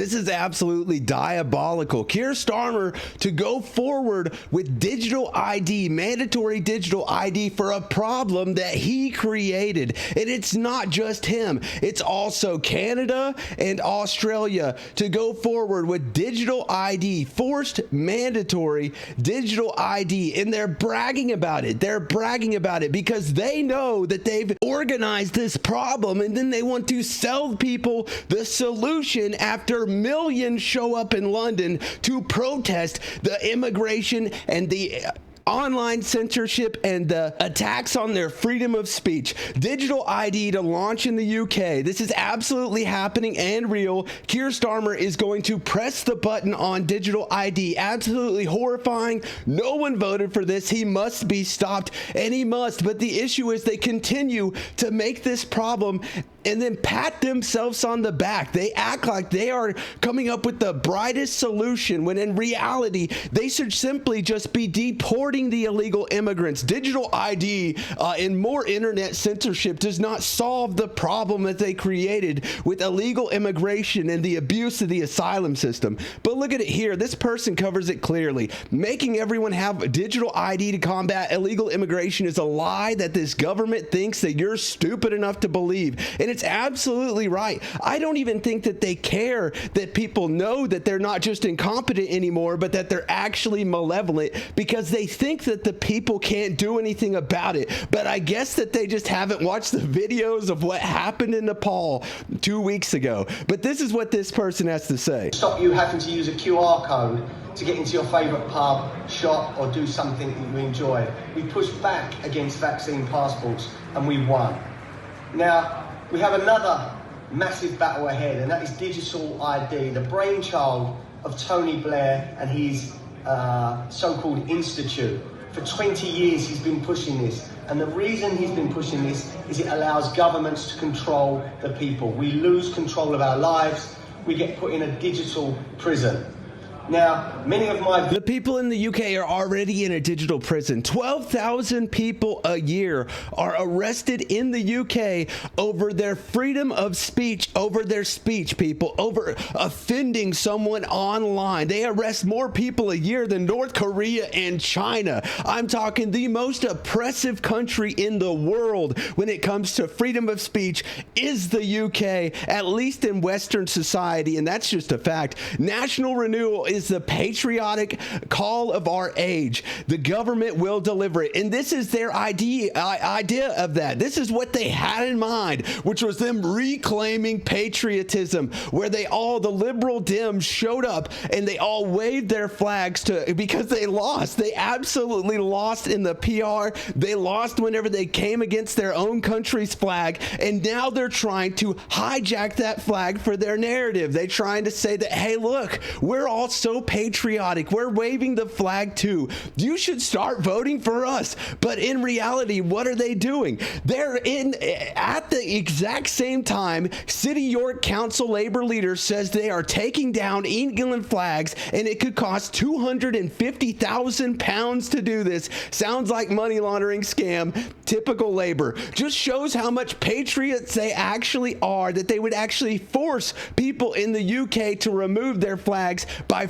This is absolutely diabolical. Keir Starmer to go forward with digital ID, mandatory digital ID for a problem that he created. And it's not just him. It's also Canada and Australia to go forward with digital ID, forced mandatory digital ID. And they're bragging about it. They're bragging about it because they know that they've organized this problem, and then they want to sell people the solution after millions show up in London to protest the immigration and the online censorship and the attacks on their freedom of speech. Digital ID to launch in the UK. This is absolutely happening and real. Keir Starmer is going to press the button on digital ID. Absolutely horrifying. No one voted for this. He must be stopped, and he must. But the issue is they continue to make this problem and then pat themselves on the back. They act like they are coming up with the brightest solution, when in reality, they should simply just be deporting the illegal immigrants. Digital ID and more internet censorship does not solve the problem that they created with illegal immigration and the abuse of the asylum system. But look at it here. This person covers it clearly. Making everyone have digital ID to combat illegal immigration is a lie that this government thinks that you're stupid enough to believe. And it's absolutely right. I don't even think that they care that people know that they're not just incompetent anymore, but that they're actually malevolent, because they think that the people can't do anything about it. But I guess that they just haven't watched the videos of what happened in Nepal 2 weeks ago. But this is what this person has to say. Stop you having to use a QR code to get into your favourite pub, shop, or do something that you enjoy. We pushed back against vaccine passports and we won. Now, we have another massive battle ahead, and that is digital ID, the brainchild of Tony Blair and his so-called institute. For 20 years he's been pushing this, and the reason he's been pushing this is it allows governments to control the people. We lose control of our lives, we get put in a digital prison. Now, the people in the UK are already in a digital prison. 12,000 people a year are arrested in the UK over their freedom of speech, over their speech, people, over offending someone online. They arrest more people a year than North Korea and China. I'm talking the most oppressive country in the world when it comes to freedom of speech is the UK, at least in Western society, and that's just a fact. National renewal is the patriotic call of our age. The government will deliver it. And this is their idea of that. This is what they had in mind, which was them reclaiming patriotism, where the liberal Dems showed up and they all waved their flags because they lost. They absolutely lost in the PR. They lost whenever they came against their own country's flag. And now they're trying to hijack that flag for their narrative. They're trying to say that, hey, look, we're all so patriotic. We're waving the flag too. You should start voting for us. But in reality, what are they doing? They're at the exact same time, City York Council Labour leader says they are taking down England flags, and it could cost £250,000 to do this. Sounds like money laundering scam. Typical Labour. Just shows how much patriots they actually are, that they would actually force people in the UK to remove their flags by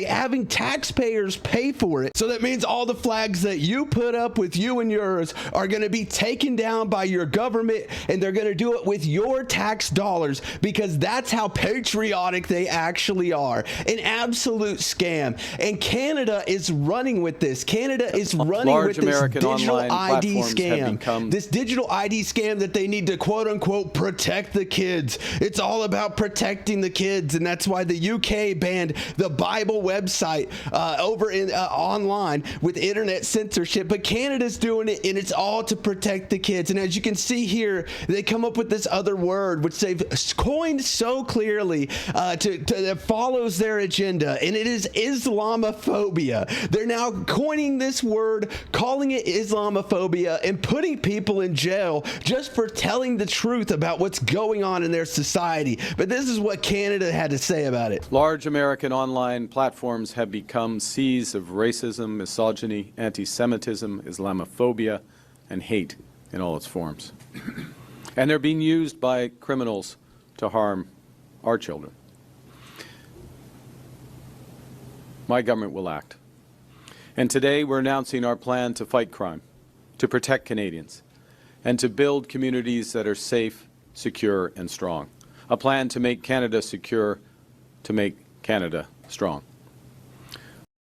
having taxpayers pay for it. So that means all the flags that you put up with you and yours are going to be taken down by your government, and they're going to do it with your tax dollars, because that's how patriotic they actually are. An absolute scam. And Canada is running with this. Canada is running with this digital ID scam. This digital ID scam that they need to quote unquote protect the kids. It's all about protecting the kids, and that's why the UK banned the Bible website over in online with internet censorship. But Canada's doing it, and it's all to protect the kids. And as you can see here, they come up with this other word which they've coined so clearly that follows their agenda, and it is Islamophobia. They're now coining this word, calling it Islamophobia, and putting people in jail just for telling the truth about what's going on in their society. But this is what Canada had to say about it. Large American online platforms have become seas of racism, misogyny, anti-Semitism, Islamophobia, and hate in all its forms. And they're being used by criminals to harm our children. My government will act. And today we're announcing our plan to fight crime, to protect Canadians, and to build communities that are safe, secure, and strong. A plan to make Canada secure, to make Canada strong.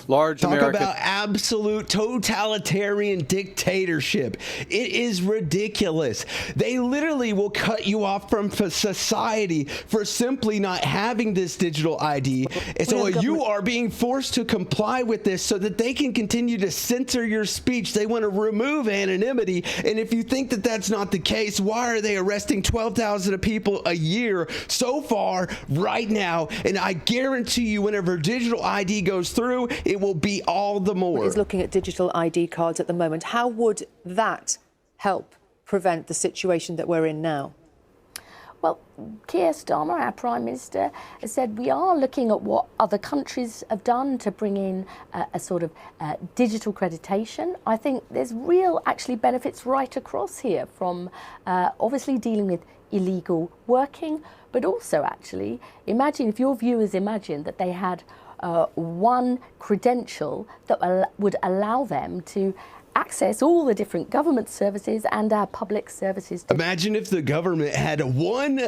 Talk about absolute totalitarian dictatorship. It is ridiculous. They literally will cut you off from society for simply not having this digital ID. And so you are being forced to comply with this so that they can continue to censor your speech. They want to remove anonymity. And if you think that that's not the case, why are they arresting 12,000 people a year so far right now? And I guarantee you, whenever digital ID goes through, it will be all the more. Is looking at digital ID cards at the moment. How would that help prevent the situation that we're in now? Well, Keir Starmer, our Prime Minister, has said we are looking at what other countries have done to bring in a sort of digital accreditation. I think there's real actually benefits right across here, from obviously dealing with illegal working, but also actually imagine if your viewers imagine that they had one credential that would allow them to access all the different government services and our public services. Imagine if the government had one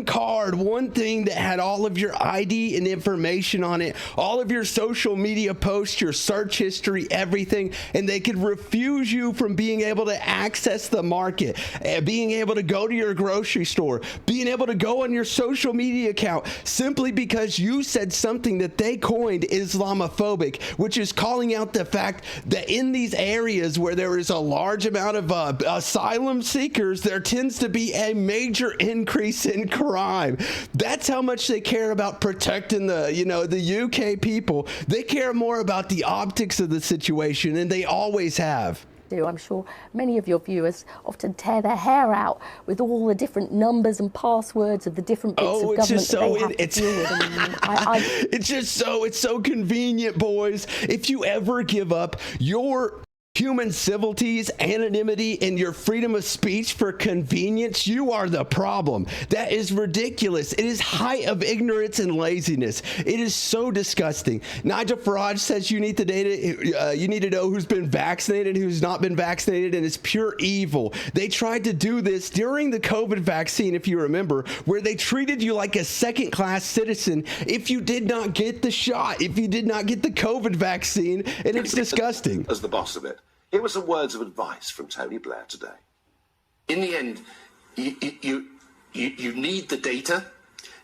card, one thing that had all of your ID and information on it, all of your social media posts, your search history, everything, and they could refuse you from being able to access the market, being able to go to your grocery store, being able to go on your social media account simply because you said something that they coined Islamophobic, which is calling out the fact that in these areas where there is a large amount of asylum seekers, there tends to be a major increase in crime. That's how much they care about protecting the UK people. They care more about the optics of the situation, and they always have. I'm sure many of your viewers often tear their hair out with all the different numbers and passwords of the different bits of government that they have to deal with. It's so convenient, boys. If you ever give up your human civilities, anonymity, and your freedom of speech for convenience, you are the problem. That is ridiculous. It is height of ignorance and laziness. It is so disgusting. Nigel Farage says you need the data. You need to know who's been vaccinated, who's not been vaccinated, and it's pure evil. They tried to do this during the COVID vaccine, if you remember, where they treated you like a second-class citizen if you did not get the shot, if you did not get the COVID vaccine, and it's disgusting. As the boss of it. Here were some words of advice from Tony Blair today. In the end, you need the data.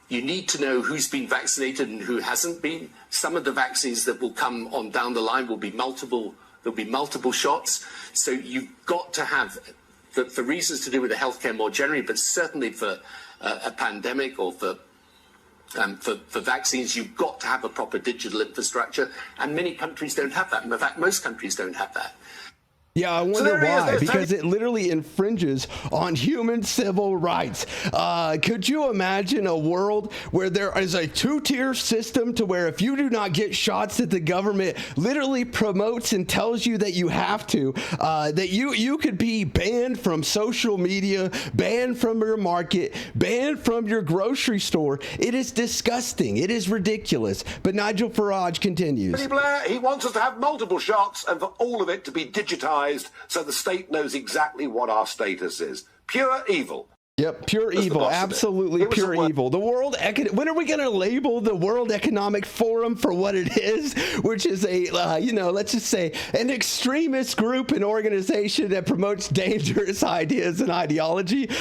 You need to know who's been vaccinated and who hasn't been. Some of the vaccines that will come on down the line will be multiple. There'll be multiple shots. So you've got to have, for reasons to do with the healthcare more generally, but certainly for a pandemic or for vaccines, you've got to have a proper digital infrastructure. And many countries don't have that. In fact, most countries don't have that. Yeah, I wonder why, because it literally infringes on human civil rights. Could you imagine a world where there is a two-tier system to where if you do not get shots that the government literally promotes and tells you that you have to, that you could be banned from social media, banned from your market, banned from your grocery store? It is disgusting. It is ridiculous. But Nigel Farage continues. Tony Blair, he wants us to have multiple shots and for all of it to be digitized so the state knows exactly what our status is. Pure evil. Yep, pure evil, absolutely pure evil. The when are we going to label the World Economic Forum for what it is, which is a, let's just say an extremist group and organization that promotes dangerous ideas and ideology?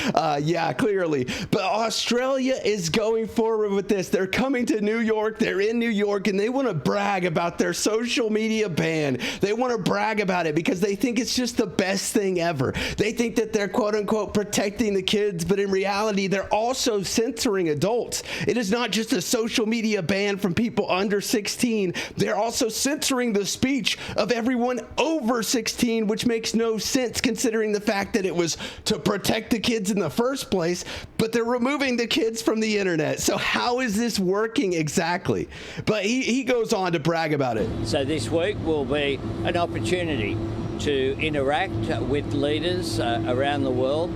Yeah, clearly. But Australia is going forward with this. They're coming to New York. They're in New York, and they want to brag about their social media ban. They want to brag about it because they think it's just the best thing ever. They think that they're, quote unquote, protecting the kids, but in reality, they're also censoring adults. It is not just a social media ban from people under 16. They're also censoring the speech of everyone over 16, which makes no sense considering the fact that it was to protect the kids in the first place, but they're removing the kids from the internet. So how is this working exactly? But he goes on to brag about it. So this week will be an opportunity to interact with leaders around the world.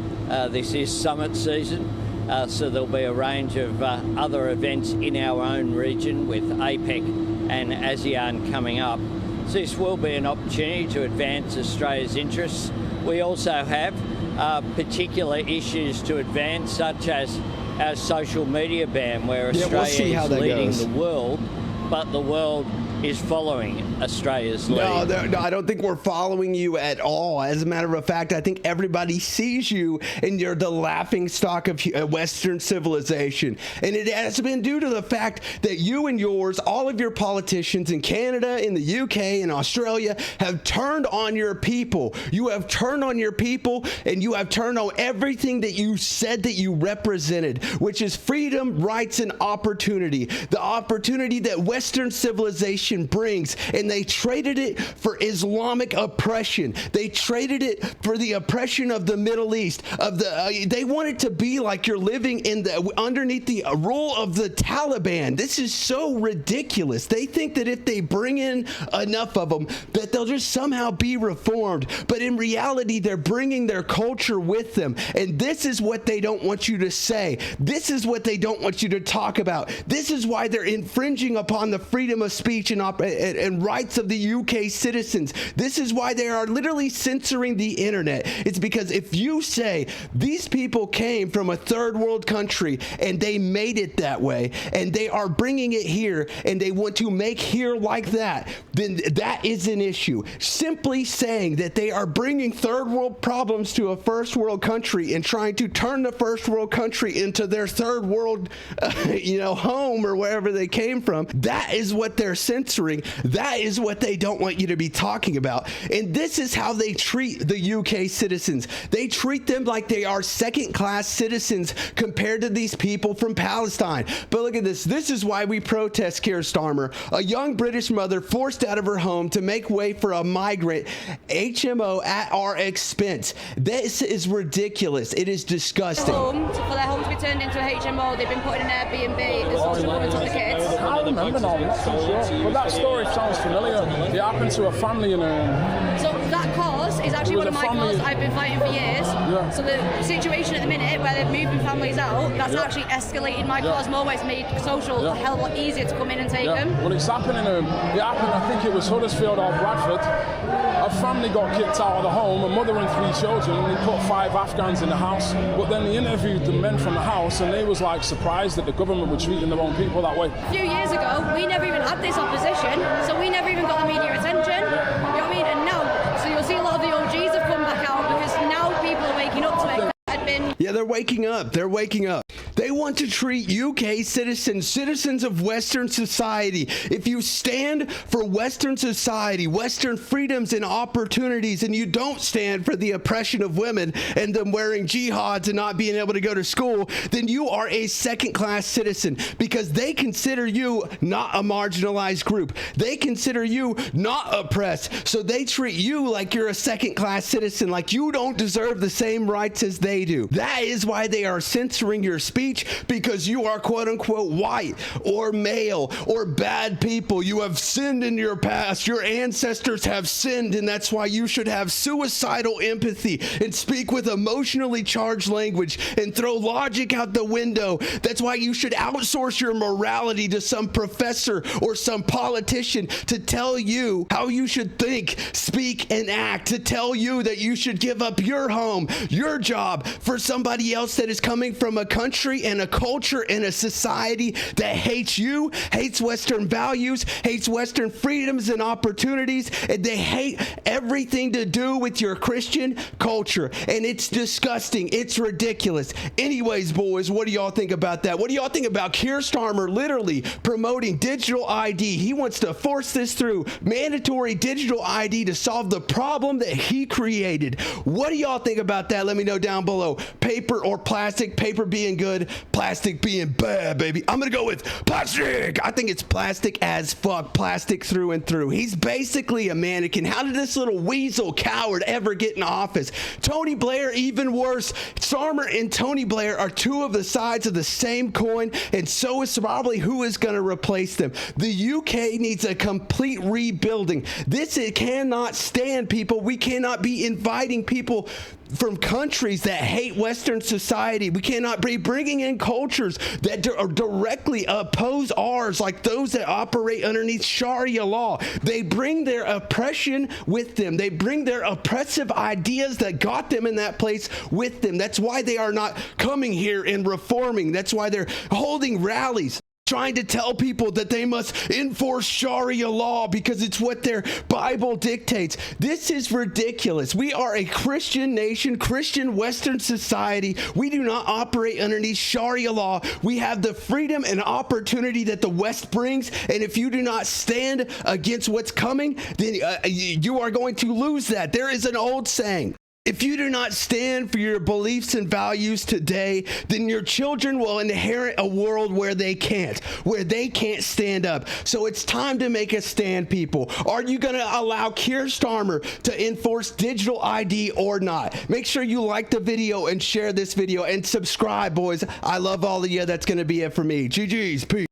This is summit season. So there'll be a range of other events in our own region with APEC and ASEAN coming up. So this will be an opportunity to advance Australia's interests. We also have particular issues to advance, such as our social media ban, where Australia is leading the world, but the world is following Australia's lead. No, I don't think we're following you at all. As a matter of fact, I think everybody sees you and you're the laughing stock of Western civilization. And it has been due to the fact that you and yours, all of your politicians in Canada, in the UK, in Australia, have turned on your people. You have turned on your people, and you have turned on everything that you said that you represented, which is freedom, rights, and opportunity. The opportunity that Western civilization brings, and they traded it for Islamic oppression. They traded it for the oppression of the Middle East. They want it to be like you're living in underneath the rule of the Taliban. This is so ridiculous. They think that if they bring in enough of them, that they'll just somehow be reformed. But in reality, they're bringing their culture with them. And this is what they don't want you to say. This is what they don't want you to talk about. This is why they're infringing upon the freedom of speech and rights of the UK citizens. This is why they are literally censoring the internet. It's because if you say these people came from a third world country and they made it that way, and they are bringing it here, and they want to make here like that, then that is an issue. Simply saying that they are bringing third world problems to a first world country and trying to turn the first world country into their third world home or wherever they came from, that is what they're censoring. That is what they don't want you to be talking about. And this is how they treat the UK citizens. They treat them like they are second-class citizens compared to these people from Palestine. But look at this. This is why we protest, Keir Starmer. A young British mother forced out of her home to make way for a migrant HMO at our expense. This is ridiculous. It is disgusting. For their home to be turned into a HMO, they've been put in an Airbnb as social workers with the kids. I remember now, but that story sounds familiar. It happened to a family in a... So that cause is actually one of my causes I've been fighting for years. Yeah. So the situation at the minute where they're moving families out, that's actually escalated my cause more, where it's made social a hell of a lot easier to come in and take them. Well, it's happening. It happened, I think it was Huddersfield or Bradford. A family got kicked out of the home, a mother and 3 children, and they put 5 Afghans in the house. But then they interviewed the men from the house, and they was like surprised that the government were treating their own people that way. A few years ago, we never even had this opposition, so we never even got the media attention. You know what I mean? And now, so you'll see a lot of the OGs have come back out because now people are waking up to it. Yeah, they're waking up. They're waking up. They want to treat UK citizens of Western society. If you stand for Western society, Western freedoms and opportunities, and you don't stand for the oppression of women and them wearing jihads and not being able to go to school, then you are a second-class citizen, because they consider you not a marginalized group. They consider you not oppressed. So they treat you like you're a second-class citizen, like you don't deserve the same rights as they do. That is why they are censoring your speech, because you are quote-unquote white or male or bad people. You have sinned in your past. Your ancestors have sinned, and that's why you should have suicidal empathy and speak with emotionally charged language and throw logic out the window. That's why you should outsource your morality to some professor or some politician to tell you how you should think, speak, and act, to tell you that you should give up your home, your job, for somebody else that is coming from a country and a culture and a society that hates you, hates Western values, hates Western freedoms and opportunities, and they hate everything to do with your Christian culture. And it's disgusting. It's ridiculous. Anyways, boys, what do y'all think about that? What do y'all think about Keir Starmer literally promoting digital ID? He wants to force this through, mandatory digital ID, to solve the problem that he created. What do y'all think about that? Let me know down below. Paper or plastic? Paper being good, plastic being bad, baby. I'm gonna go with plastic. I think it's plastic as fuck. Plastic through and through. He's basically a mannequin. How did this little weasel coward ever get in office? Tony Blair, even worse. Starmer and Tony Blair are 2 of the sides of the same coin, and so is probably who is going to replace them. The UK needs a complete rebuilding. It cannot stand, people. We cannot be inviting people from countries that hate Western society. We cannot be bringing in cultures that are directly oppose ours, like those that operate underneath Sharia law. They bring their oppression with them. They bring their oppressive ideas that got them in that place with them. That's why they are not coming here and reforming. That's why they're holding rallies, trying to tell people that they must enforce Sharia law because it's what their Bible dictates. This is ridiculous. We are a Christian nation, Christian Western society. We do not operate underneath Sharia law. We have the freedom and opportunity that the West brings, and if you do not stand against what's coming, then you are going to lose that. There is an old saying: if you do not stand for your beliefs and values today, then your children will inherit a world where they can't stand up. So it's time to make a stand, people. Are you going to allow Keir Starmer to enforce digital ID or not? Make sure you like the video and share this video and subscribe, boys. I love all of you. That's going to be it for me. GG's. Peace.